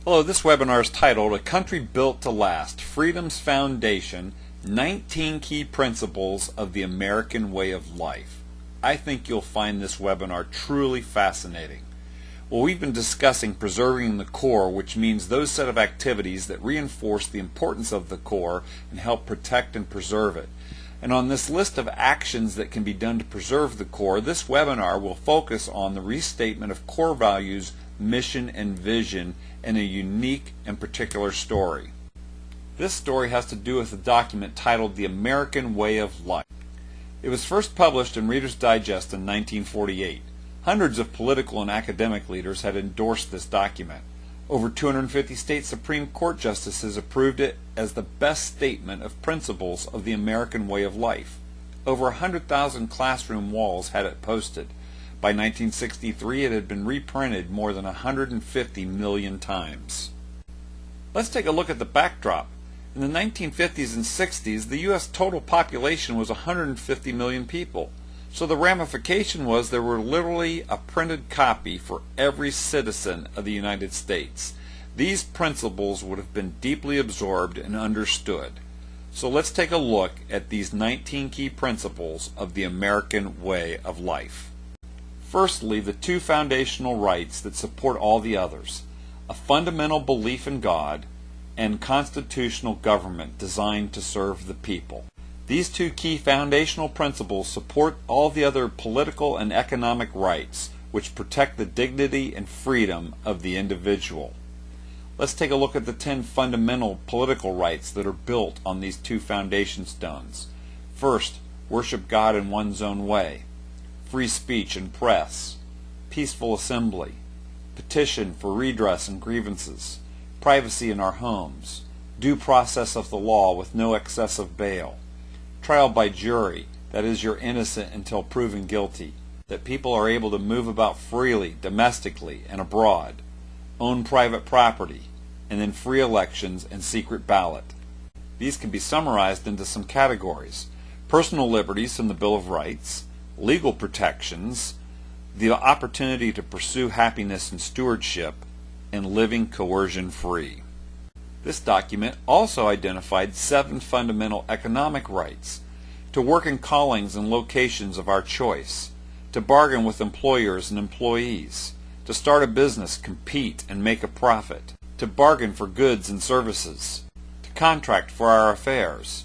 Hello, this webinar is titled A Country Built to Last, Freedom's Foundation, 19 Key Principles of the American Way of Life. I think you'll find this webinar truly fascinating. Well, we've been discussing preserving the core, which means those set of activities that reinforce the importance of the core and help protect and preserve it. And on this list of actions that can be done to preserve the core, this webinar will focus on the restatement of core values, mission, and vision in a unique and particular story. This story has to do with a document titled The American Way of Life. It was first published in Reader's Digest in 1948. Hundreds of political and academic leaders had endorsed this document. Over 250 state Supreme Court justices approved it as the best statement of principles of the American way of life. Over 100,000 classroom walls had it posted. By 1963, it had been reprinted more than 150 million times. Let's take a look at the backdrop. In the 1950s and 60s, the U.S. total population was 150 million people. So the ramification was there were literally a printed copy for every citizen of the United States. These principles would have been deeply absorbed and understood. So let's take a look at these 19 key principles of the American way of life. Firstly, the two foundational rights that support all the others: a fundamental belief in God and constitutional government designed to serve the people. These two key foundational principles support all the other political and economic rights, which protect the dignity and freedom of the individual. Let's take a look at the 10 fundamental political rights that are built on these two foundation stones. First, worship God in one's own way. Free speech and press. Peaceful assembly. Petition for redress and grievances. Privacy in our homes. Due process of the law with no excessive bail. Trial by jury, that is, you're innocent until proven guilty, that people are able to move about freely, domestically and abroad, own private property, and then free elections and secret ballot. These can be summarized into some categories: personal liberties from the Bill of Rights, legal protections, the opportunity to pursue happiness and stewardship, and living coercion-free. This document also identified 7 fundamental economic rights: to work in callings and locations of our choice, to bargain with employers and employees, to start a business, compete, and make a profit, to bargain for goods and services, to contract for our affairs,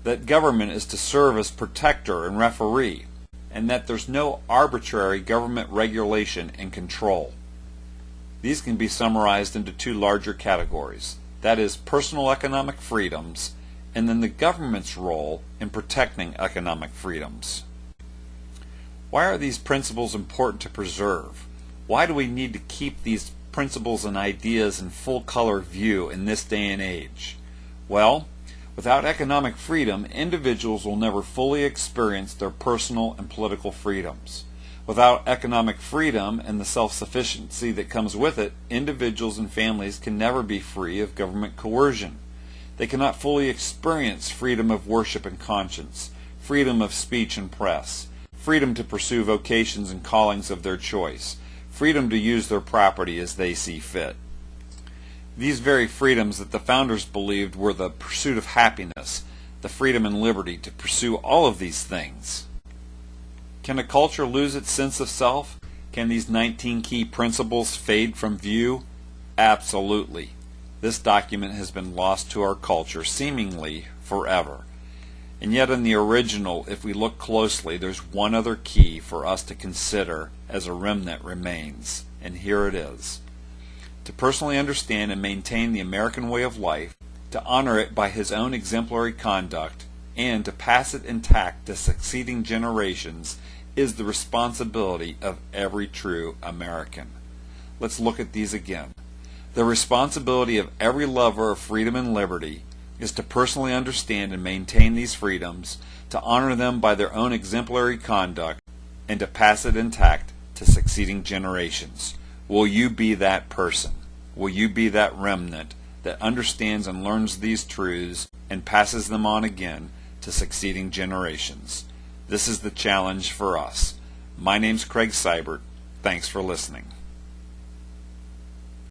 that government is to serve as protector and referee, and that there's no arbitrary government regulation and control. These can be summarized into 2 larger categories. That is, personal economic freedoms, and then the government's role in protecting economic freedoms. Why are these principles important to preserve? Why do we need to keep these principles and ideas in full color view in this day and age? Well, without economic freedom, individuals will never fully experience their personal and political freedoms. Without economic freedom and the self-sufficiency that comes with it, individuals and families can never be free of government coercion. They cannot fully experience freedom of worship and conscience, freedom of speech and press, freedom to pursue vocations and callings of their choice, freedom to use their property as they see fit. These very freedoms that the founders believed were the pursuit of happiness, the freedom and liberty to pursue all of these things. Can a culture lose its sense of self? Can these 19 key principles fade from view? Absolutely. This document has been lost to our culture seemingly forever. And yet in the original, if we look closely, there's one other key for us to consider as a remnant remains. And here it is: to personally understand and maintain the American way of life, to honor it by his own exemplary conduct, and to pass it intact to succeeding generations is the responsibility of every true American. Let's look at these again. The responsibility of every lover of freedom and liberty is to personally understand and maintain these freedoms, to honor them by their own exemplary conduct, and to pass it intact to succeeding generations. Will you be that person? Will you be that remnant that understands and learns these truths and passes them on again to succeeding generations? This is the challenge for us. My name's Craig Seibert. Thanks for listening.